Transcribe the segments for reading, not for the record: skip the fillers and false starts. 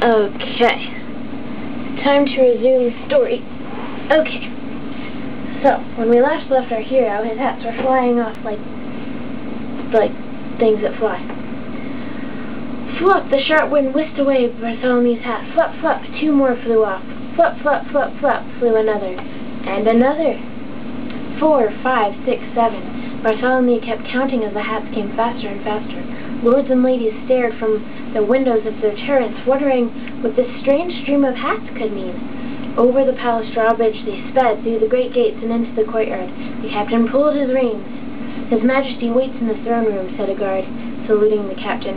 Okay. Time to resume the story. Okay. So, when we last left our hero, his hats were flying off like things that fly. Flop, the sharp wind whisked away Bartholomew's hat. Flop, flop, two more flew off. Flop, flop, flop, flop, flew another. And another. 4, 5, 6, 7. Bartholomew kept counting as the hats came faster and faster. Lords and ladies stared from the windows of their turrets, wondering what this strange stream of hats could mean. Over the palace drawbridge they sped, through the great gates and into the courtyard. The captain pulled his reins. "His Majesty waits in the throne room," said a guard, saluting the captain.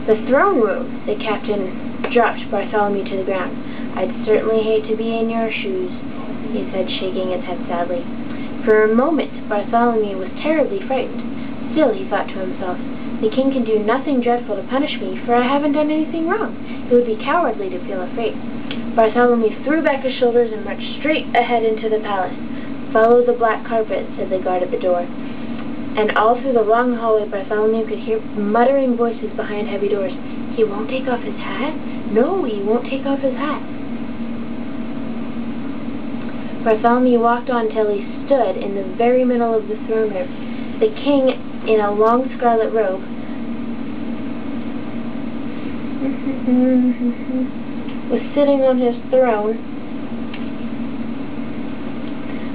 "The throne room?" The captain dropped Bartholomew to the ground. "I'd certainly hate to be in your shoes," he said, shaking his head sadly. For a moment, Bartholomew was terribly frightened. Still, he thought to himself, the king can do nothing dreadful to punish me, for I haven't done anything wrong. It would be cowardly to feel afraid. Bartholomew threw back his shoulders and marched straight ahead into the palace. "Follow the black carpet," said the guard at the door. And all through the long hallway, Bartholomew could hear muttering voices behind heavy doors. "He won't take off his hat? No, he won't take off his hat." Bartholomew walked on till he stood in the very middle of the throne room. The king, in a long scarlet robe, was sitting on his throne.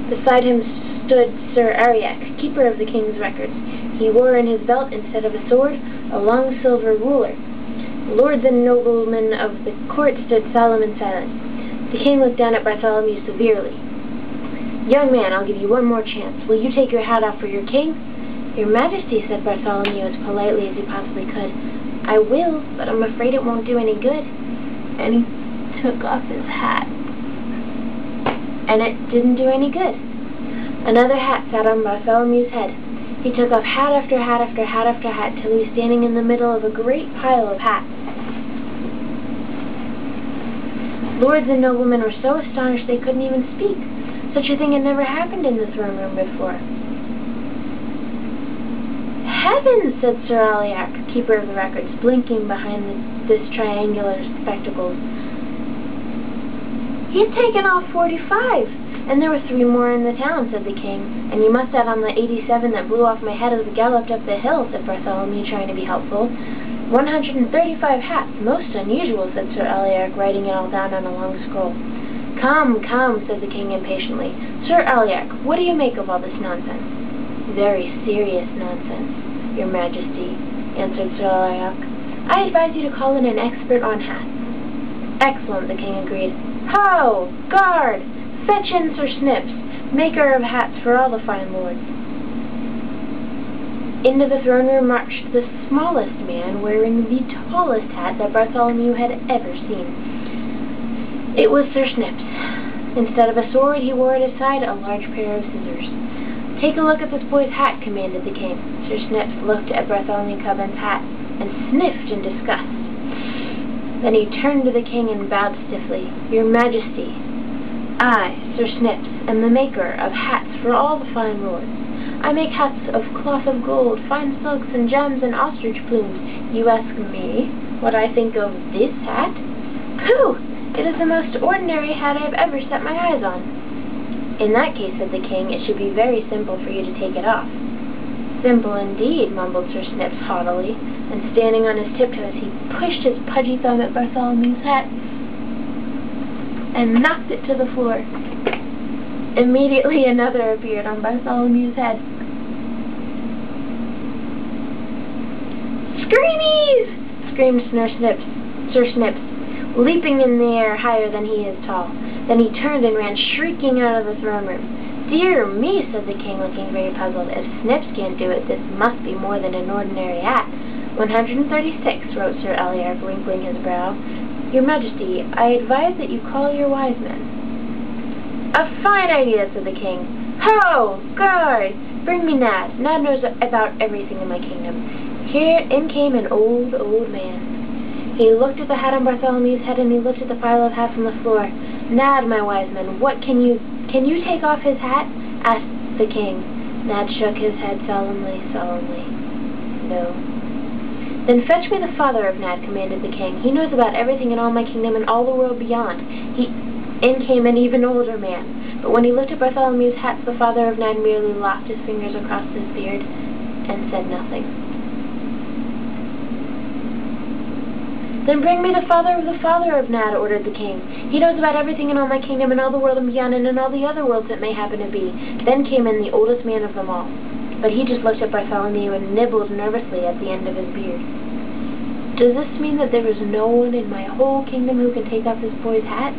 Beside him stood Sir Ariak, keeper of the king's records. He wore in his belt, instead of a sword, a long silver ruler. Lords and noblemen of the court stood solemn and silent. The king looked down at Bartholomew severely. "Young man, I'll give you one more chance. Will you take your hat off for your king?" "Your Majesty," said Bartholomew as politely as he possibly could, "I will, but I'm afraid it won't do any good." And he took off his hat. And it didn't do any good. Another hat sat on Bartholomew's head. He took off hat after hat after hat after hat till he was standing in the middle of a great pile of hats. Lords and noblemen were so astonished they couldn't even speak. Such a thing had never happened in the throne room before. "Heavens," said Sir Aliac, keeper of the records, blinking behind this triangular spectacles. "He had taken off 45, and there were 3 more in the town," said the king. "And you must add on the 87 that blew off my head as we galloped up the hill," said Bartholomew, trying to be helpful. 135 hats, most unusual," said Sir Aliac, writing it all down on a long scroll. "Come, come," said the king impatiently. "Sir Aliac, what do you make of all this nonsense?" "Very serious nonsense, Your Majesty," answered Sir Aliac. "I advise you to call in an expert on hats." "Excellent," the king agreed. "Ho! Guard! Fetch in Sir Snips, maker of hats for all the fine lords." Into the throne room marched the smallest man, wearing the tallest hat that Bartholomew had ever seen. It was Sir Snips. Instead of a sword, he wore at his side a large pair of scissors. "Take a look at this boy's hat," commanded the king. Sir Snips looked at Bartholomew Cobham's hat and sniffed in disgust. Then he turned to the king and bowed stiffly. "Your Majesty, I, Sir Snips, am the maker of hats for all the fine lords. I make hats of cloth of gold, fine silks and gems and ostrich plumes. You ask me what I think of this hat? Pooh! It is the most ordinary hat I have ever set my eyes on." "In that case," said the king, "it should be very simple for you to take it off." "Simple indeed," mumbled Sir Snips haughtily, and standing on his tiptoes he pushed his pudgy thumb at Bartholomew's hat and knocked it to the floor. Immediately another appeared on Bartholomew's head. "Screamies!" screamed Sir Snips, leaping in the air higher than he is tall. Then he turned and ran shrieking out of the throne room. "Dear me," said the king, looking very puzzled. "If Snips can't do it, this must be more than an ordinary hat." 136, wrote Sir Aliac, wrinkling his brow. "Your Majesty, I advise that you call your wise men." "A fine idea," said the king. "Ho! Guard! Bring me Nad. Nad knows about everything in my kingdom." Here in came an old man. He looked at the hat on Bartholomew's head, and he looked at the pile of hats on the floor. "Nad, my wise man, what can you take off his hat?" asked the king. Nad shook his head solemnly. "No." Then fetch me the father of Nad, commanded the king. He knows about everything in all my kingdom and all the world beyond. In came an even older man, but when he looked at Bartholomew's hats, the father of Nad merely locked his fingers across his beard and said nothing. Then bring me the father of Nad, ordered the king. He knows about everything in all my kingdom and all the world and beyond and in all the other worlds that may happen to be. Then came in the oldest man of them all. But he just looked at Bartholomew and nibbled nervously at the end of his beard. Does this mean that there is no one in my whole kingdom who can take off this boy's hat?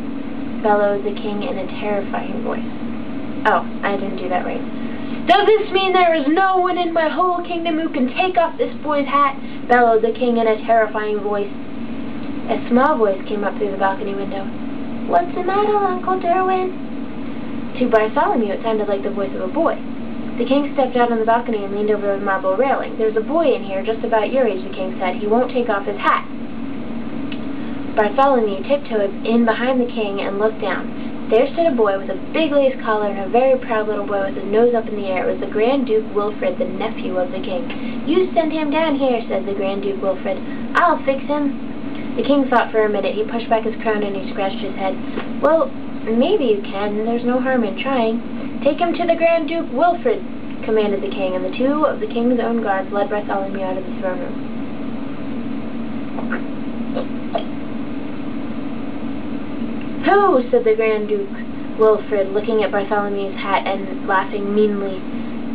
Bellowed the king in a terrifying voice. Oh, I didn't do that right. Does this mean there is no one in my whole kingdom who can take off this boy's hat? Bellowed the king in a terrifying voice. A small voice came up through the balcony window. What's the matter, Uncle Derwin? To Bartholomew it sounded like the voice of a boy. The king stepped out on the balcony and leaned over the marble railing. There's a boy in here just about your age, the king said. He won't take off his hat. Bartholomew tiptoed in behind the king and looked down. There stood a boy with a big lace collar and a very proud little boy with his nose up in the air. It was the Grand Duke Wilfrid, the nephew of the king. You send him down here, said the Grand Duke Wilfrid. I'll fix him. The king thought for a minute. He pushed back his crown and he scratched his head. Well, maybe you can. There's no harm in trying. Take him to the Grand Duke Wilfrid, commanded the king, and the two of the king's own guards led Bartholomew out of the throne room. Who? Said the Grand Duke Wilfrid, looking at Bartholomew's hat and laughing meanly.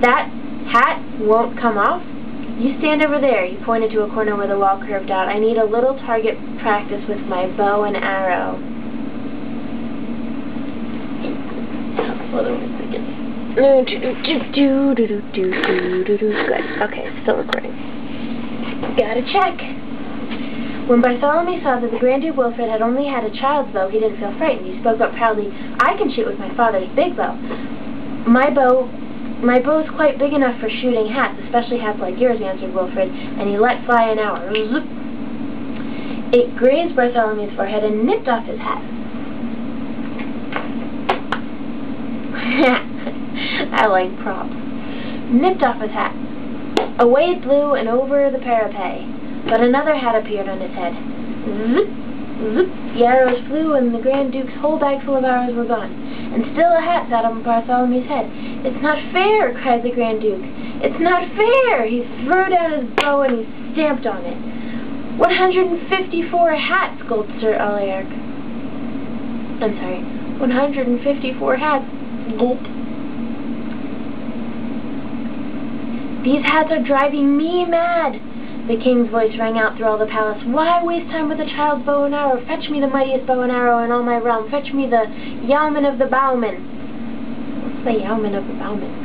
That hat won't come off? You stand over there. He pointed to a corner where the wall curved out. I need a little target practice with my bow and arrow. Hold on a second. Good. Okay, still recording. Gotta check. When Bartholomew saw that the Grand Duke Wilfrid had only had a child's bow, he didn't feel frightened. He spoke up proudly. I can shoot with my father's big bow. My bow is quite big enough for shooting hats, especially hats like yours, answered Wilfrid, and he let fly an arrow. It grazed Bartholomew's forehead and nipped off his hat. I like props. Nipped off his hat. Away it flew and over the parapet. But another hat appeared on his head. Zip, zip. The arrows flew and the Grand Duke's whole bag full of arrows were gone. And still a hat sat on Bartholomew's head. It's not fair, cried the Grand Duke. It's not fair! He threw down his bow and he stamped on it. 154 hats, gulped Sir Alaric. I'm sorry. 154 hats. Gulp. These hats are driving me mad. The king's voice rang out through all the palace. Why waste time with a child's bow and arrow? Fetch me the mightiest bow and arrow in all my realm. Fetch me the Yeoman of the Bowmen. What's the Yeoman of the Bowmen?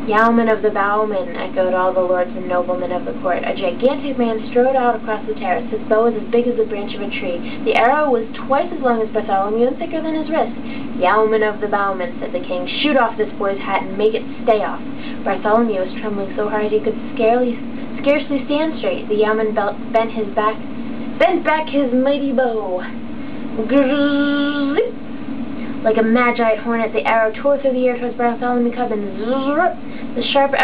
Yeoman of the Bowmen, echoed all the lords and noblemen of the court. A gigantic man strode out across the terrace. His bow was as big as the branch of a tree. The arrow was twice as long as Bartholomew and thicker than his wrist. Yeoman of the Bowmen, said the king, shoot off this boy's hat and make it stay off. Bartholomew was trembling so hard he could scarcely stand straight. The yeoman bent back his mighty bow. Like a magi hornet, the arrow tore through the air towards Bartholomew Cub, and the sharp